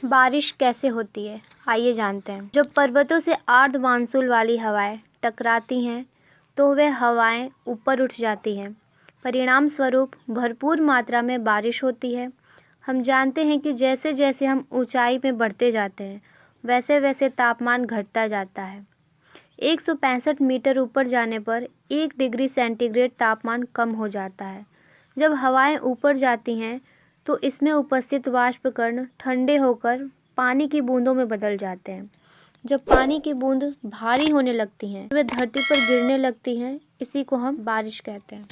बारिश कैसे होती है, आइए जानते हैं। जब पर्वतों से आर्द्र मानसून वाली हवाएं टकराती हैं तो वे हवाएं ऊपर उठ जाती हैं। परिणाम स्वरूप भरपूर मात्रा में बारिश होती है। हम जानते हैं कि जैसे जैसे हम ऊंचाई में बढ़ते जाते हैं वैसे वैसे तापमान घटता जाता है। 165 मीटर ऊपर जाने पर 1 डिग्री सेंटीग्रेड तापमान कम हो जाता है। जब हवाएं ऊपर जाती हैं तो इसमें उपस्थित वाष्प कण ठंडे होकर पानी की बूंदों में बदल जाते हैं। जब पानी की बूंद भारी होने लगती हैं वे धरती पर गिरने लगती हैं। इसी को हम बारिश कहते हैं।